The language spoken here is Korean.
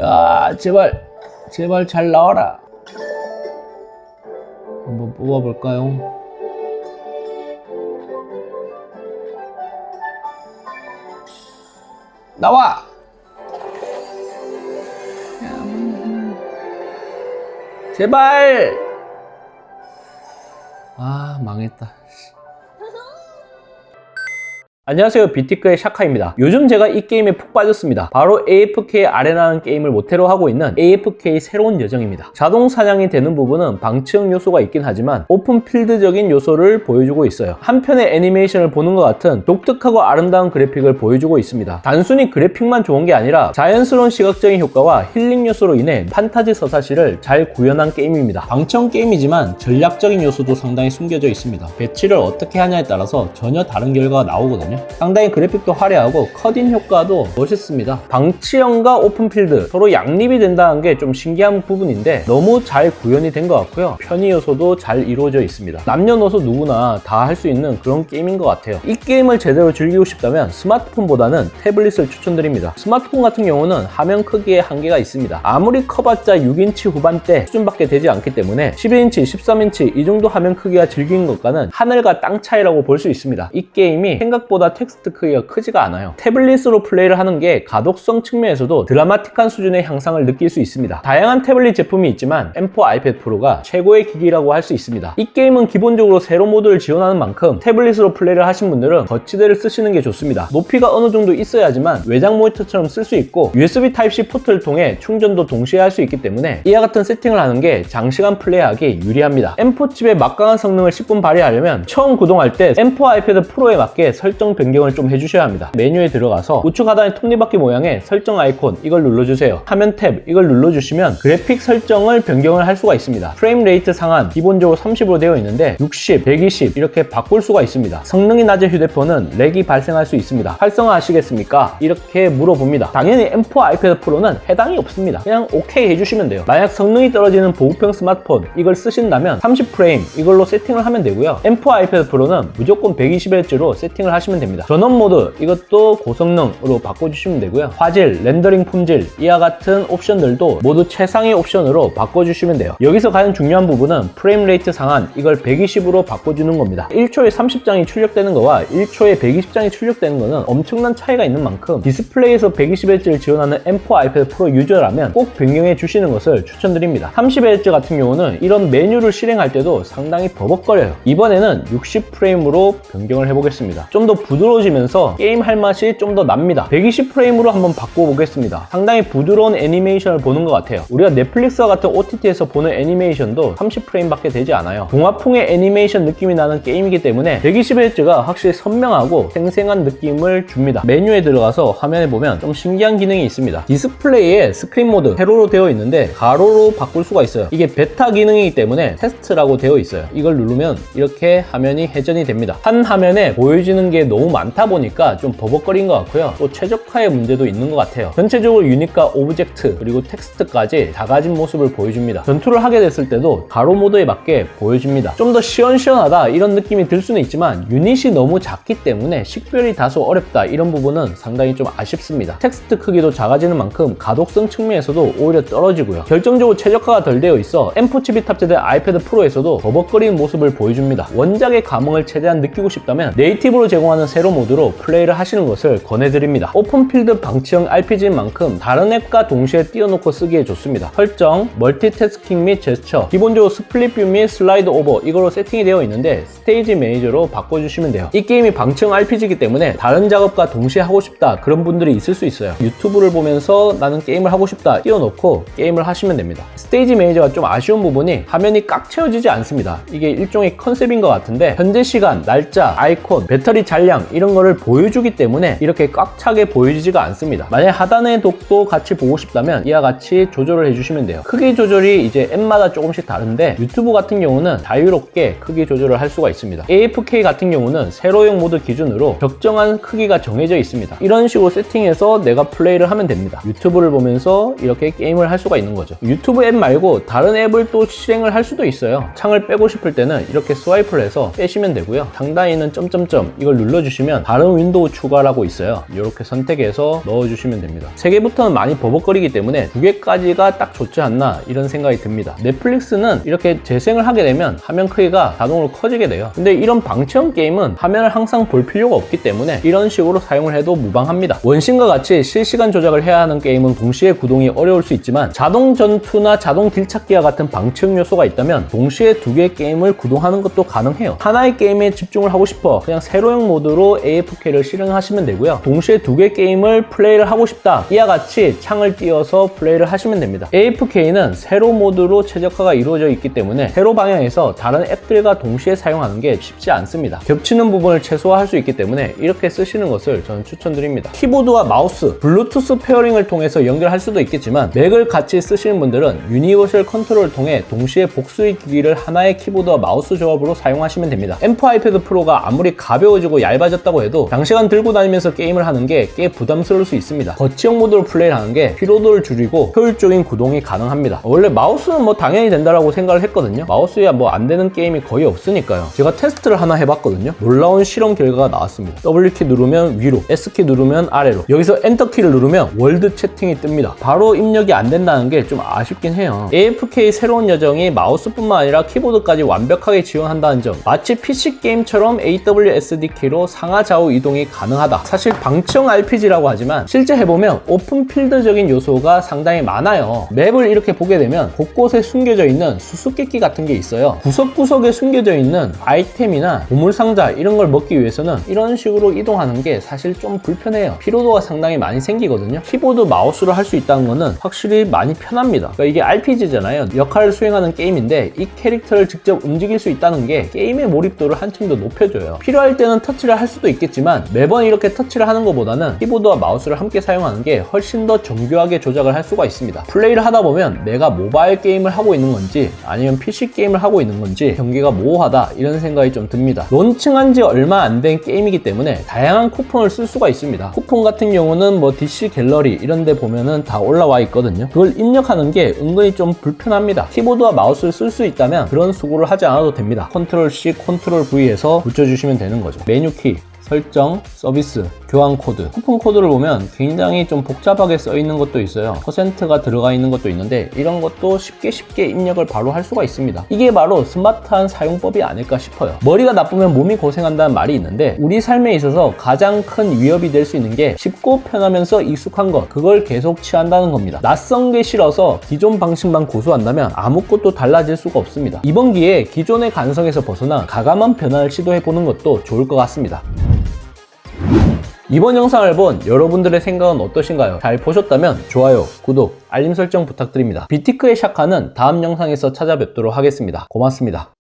야, 제발 잘 나와라. 한번 뽑아볼까요? 나와! 제발! 아, 망했다. 안녕하세요, 비티크의 샤카입니다. 요즘 제가 이 게임에 푹 빠졌습니다. 바로 AFK 아레나라는 게임을 모태로 하고 있는 AFK 새로운 여정입니다. 자동 사냥이 되는 부분은 방치형 요소가 있긴 하지만 오픈필드적인 요소를 보여주고 있어요. 한편의 애니메이션을 보는 것 같은 독특하고 아름다운 그래픽을 보여주고 있습니다. 단순히 그래픽만 좋은 게 아니라 자연스러운 시각적인 효과와 힐링 요소로 인해 판타지 서사시를 잘 구현한 게임입니다. 방치형 게임이지만 전략적인 요소도 상당히 숨겨져 있습니다. 배치를 어떻게 하냐에 따라서 전혀 다른 결과가 나오거든요. 상당히 그래픽도 화려하고 컷인 효과도 멋있습니다. 방치형과 오픈필드 서로 양립이 된다는 게 좀 신기한 부분인데 너무 잘 구현이 된 것 같고요. 편의 요소도 잘 이루어져 있습니다. 남녀노소 누구나 다 할 수 있는 그런 게임인 것 같아요. 이 게임을 제대로 즐기고 싶다면 스마트폰보다는 태블릿을 추천드립니다. 스마트폰 같은 경우는 화면 크기에 한계가 있습니다. 아무리 커봤자 6인치 후반대 수준밖에 되지 않기 때문에 11인치, 13인치 이 정도 화면 크기가 즐기는 것과는 하늘과 땅 차이라고 볼 수 있습니다. 이 게임이 생각보다 텍스트 크기가 크지가 않아요. 태블릿으로 플레이를 하는 게 가독성 측면에서도 드라마틱한 수준의 향상을 느낄 수 있습니다. 다양한 태블릿 제품이 있지만 M4 아이패드 프로가 최고의 기기라고 할 수 있습니다. 이 게임은 기본적으로 세로 모드를 지원하는 만큼 태블릿으로 플레이를 하신 분들은 거치대를 쓰시는 게 좋습니다. 높이가 어느 정도 있어야지만 외장 모니터처럼 쓸 수 있고 USB Type-C 포트를 통해 충전도 동시에 할 수 있기 때문에 이와 같은 세팅을 하는 게 장시간 플레이하기 유리합니다. M4 칩의 막강한 성능을 10분 발휘하려면 처음 구동할 때 M4 아이패드 프로에 맞게 설정 변경을 좀 해주셔야 합니다. 메뉴에 들어가서 우측 하단의 톱니바퀴 모양의 설정 아이콘 이걸 눌러주세요. 화면 탭 이걸 눌러주시면 그래픽 설정을 변경을 할 수가 있습니다. 프레임 레이트 상한 기본적으로 30으로 되어 있는데 60, 120 이렇게 바꿀 수가 있습니다. 성능이 낮은 휴대폰은 렉이 발생할 수 있습니다. 활성화 하시겠습니까? 이렇게 물어봅니다. 당연히 M4 아이패드 프로는 해당이 없습니다. 그냥 오케이 해주시면 돼요. 만약 성능이 떨어지는 보급형 스마트폰 이걸 쓰신다면 30프레임 이걸로 세팅을 하면 되고요. M4 아이패드 프로는 무조건 120Hz로 세팅을 하시면 됩니다. 전원 모드 이것도 고성능으로 바꿔주시면 되고요. 화질, 렌더링 품질 이와 같은 옵션들도 모두 최상위 옵션으로 바꿔주시면 돼요. 여기서 가장 중요한 부분은 프레임 레이트 상한 이걸 120으로 바꿔주는 겁니다. 1초에 30장이 출력되는 거와 1초에 120장이 출력되는 거는 엄청난 차이가 있는 만큼 디스플레이에서 120Hz를 지원하는 M4 아이패드 프로 유저라면 꼭 변경해 주시는 것을 추천드립니다. 30Hz 같은 경우는 이런 메뉴를 실행할 때도 상당히 버벅거려요. 이번에는 60프레임으로 변경을 해보겠습니다. 좀 더 부드러워지면서 게임 할 맛이 좀 더 납니다. 120프레임으로 한번 바꿔보겠습니다. 상당히 부드러운 애니메이션을 보는 것 같아요. 우리가 넷플릭스와 같은 OTT에서 보는 애니메이션도 30프레임밖에 되지 않아요. 동화풍의 애니메이션 느낌이 나는 게임이기 때문에 120Hz가 확실히 선명하고 생생한 느낌을 줍니다. 메뉴에 들어가서 화면에 보면 좀 신기한 기능이 있습니다. 디스플레이에 스크린 모드 세로로 되어 있는데 가로로 바꿀 수가 있어요. 이게 베타 기능이기 때문에 테스트라고 되어 있어요. 이걸 누르면 이렇게 화면이 회전이 됩니다. 한 화면에 보여지는 게 너무 많다 보니까 좀 버벅거린 것 같고요. 또 최적화의 문제도 있는 것 같아요. 전체적으로 유닛과 오브젝트 그리고 텍스트까지 작아진 모습을 보여줍니다. 전투를 하게 됐을 때도 가로 모드에 맞게 보여줍니다. 좀 더 시원시원하다 이런 느낌이 들 수는 있지만 유닛이 너무 작기 때문에 식별이 다소 어렵다 이런 부분은 상당히 좀 아쉽습니다. 텍스트 크기도 작아지는 만큼 가독성 측면에서도 오히려 떨어지고요. 결정적으로 최적화가 덜 되어 있어 M4 칩이 탑재된 아이패드 프로에서도 버벅거리는 모습을 보여줍니다. 원작의 감흥을 최대한 느끼고 싶다면 네이티브로 제공하는 세로 모드로 플레이를 하시는 것을 권해드립니다. 오픈필드 방치형 RPG인 만큼 다른 앱과 동시에 띄워놓고 쓰기에 좋습니다. 설정, 멀티태스킹 및 제스처, 기본적으로 스플릿 뷰 및 슬라이드 오버 이거로 세팅이 되어 있는데 스테이지 매니저로 바꿔주시면 돼요. 이 게임이 방치형 RPG이기 때문에 다른 작업과 동시에 하고 싶다 그런 분들이 있을 수 있어요. 유튜브를 보면서 나는 게임을 하고 싶다 띄워놓고 게임을 하시면 됩니다. 스테이지 매니저가 좀 아쉬운 부분이 화면이 꽉 채워지지 않습니다. 이게 일종의 컨셉인 것 같은데 현재 시간, 날짜, 아이콘, 배터리 잔량 이런 거를 보여주기 때문에 이렇게 꽉 차게 보여지지가 않습니다. 만약 하단의 독도 같이 보고 싶다면 이와 같이 조절을 해주시면 돼요. 크기 조절이 이제 앱마다 조금씩 다른데 유튜브 같은 경우는 자유롭게 크기 조절을 할 수가 있습니다. AFK 같은 경우는 세로형 모드 기준으로 적정한 크기가 정해져 있습니다. 이런 식으로 세팅해서 내가 플레이를 하면 됩니다. 유튜브를 보면서 이렇게 게임을 할 수가 있는 거죠. 유튜브 앱 말고 다른 앱을 또 실행을 할 수도 있어요. 창을 빼고 싶을 때는 이렇게 스와이프를 해서 빼시면 되고요. 상단에 있는 점점점 이걸 눌러주시면 눌러주시면 다른 윈도우 추가라고 있어요. 이렇게 선택해서 넣어주시면 됩니다. 3개부터는 많이 버벅거리기 때문에 2개까지가 딱 좋지 않나 이런 생각이 듭니다. 넷플릭스는 이렇게 재생을 하게 되면 화면 크기가 자동으로 커지게 돼요. 근데 이런 방치형 게임은 화면을 항상 볼 필요가 없기 때문에 이런 식으로 사용을 해도 무방합니다. 원신과 같이 실시간 조작을 해야 하는 게임은 동시에 구동이 어려울 수 있지만 자동 전투나 자동 딜찾기와 같은 방치형 요소가 있다면 동시에 2개의 게임을 구동하는 것도 가능해요. 하나의 게임에 집중을 하고 싶어 그냥 세로형 모드로 AFK를 실행하시면 되고요. 동시에 2개 게임을 플레이를 하고 싶다 이와 같이 창을 띄워서 플레이를 하시면 됩니다. AFK는 세로 모드로 최적화가 이루어져 있기 때문에 세로 방향에서 다른 앱들과 동시에 사용하는 게 쉽지 않습니다. 겹치는 부분을 최소화할 수 있기 때문에 이렇게 쓰시는 것을 저는 추천드립니다. 키보드와 마우스, 블루투스 페어링을 통해서 연결할 수도 있겠지만 맥을 같이 쓰시는 분들은 유니버셜 컨트롤을 통해 동시에 복수의 기기를 하나의 키보드와 마우스 조합으로 사용하시면 됩니다. M4 아이패드 프로가 아무리 가벼워지고 얇아졌다고 해도 장시간 들고 다니면서 게임을 하는 게 꽤 부담스러울 수 있습니다. 거치형 모드로 플레이를 하는 게 피로도를 줄이고 효율적인 구동이 가능합니다. 원래 마우스는 뭐 당연히 된다라고 생각을 했거든요. 마우스야 뭐 안 되는 게임이 거의 없으니까요. 제가 테스트를 하나 해봤거든요. 놀라운 실험 결과가 나왔습니다. W키 누르면 위로, S키 누르면 아래로, 여기서 엔터키를 누르면 월드 채팅이 뜹니다. 바로 입력이 안 된다는 게 좀 아쉽긴 해요. AFK 새로운 여정이 마우스뿐만 아니라 키보드까지 완벽하게 지원한다는 점, 마치 PC 게임처럼 AWSD 키로 상하 좌우 이동이 가능하다. 사실 방치형 RPG라고 하지만 실제 해보면 오픈필드적인 요소가 상당히 많아요. 맵을 이렇게 보게 되면 곳곳에 숨겨져 있는 수수께끼 같은 게 있어요. 구석구석에 숨겨져 있는 아이템이나 보물상자 이런 걸 먹기 위해서는 이런 식으로 이동하는 게 사실 좀 불편해요. 피로도가 상당히 많이 생기거든요. 키보드 마우스로 할 수 있다는 거는 확실히 많이 편합니다. 그러니까 이게 RPG잖아요. 역할을 수행하는 게임인데 이 캐릭터를 직접 움직일 수 있다는 게 게임의 몰입도를 한층 더 높여줘요. 필요할 때는 터치를 할 수도 있겠지만 매번 이렇게 터치를 하는 것보다는 키보드와 마우스를 함께 사용하는 게 훨씬 더 정교하게 조작을 할 수가 있습니다. 플레이를 하다 보면 내가 모바일 게임을 하고 있는 건지 아니면 PC 게임을 하고 있는 건지 경계가 모호하다 이런 생각이 좀 듭니다. 론칭한 지 얼마 안 된 게임이기 때문에 다양한 쿠폰을 쓸 수가 있습니다. 쿠폰 같은 경우는 뭐 DC 갤러리 이런 데 보면은 다 올라와 있거든요. 그걸 입력하는 게 은근히 좀 불편합니다. 키보드와 마우스를 쓸 수 있다면 그런 수고를 하지 않아도 됩니다. 컨트롤 C, 컨트롤 V에서 붙여주시면 되는 거죠. 메뉴 키, 설정, 서비스, 교환 코드. 쿠폰 코드를 보면 굉장히 좀 복잡하게 써 있는 것도 있어요. 퍼센트가 들어가 있는 것도 있는데 이런 것도 쉽게 입력을 바로 할 수가 있습니다. 이게 바로 스마트한 사용법이 아닐까 싶어요. 머리가 나쁘면 몸이 고생한다는 말이 있는데 우리 삶에 있어서 가장 큰 위협이 될 수 있는 게 쉽고 편하면서 익숙한 것, 그걸 계속 취한다는 겁니다. 낯선 게 싫어서 기존 방식만 고수한다면 아무것도 달라질 수가 없습니다. 이번 기회에 기존의 관성에서 벗어나 가감한 변화를 시도해보는 것도 좋을 것 같습니다. 이번 영상을 본 여러분들의 생각은 어떠신가요? 잘 보셨다면 좋아요, 구독, 알림 설정 부탁드립니다. 비티크의 샤카는 다음 영상에서 찾아뵙도록 하겠습니다. 고맙습니다.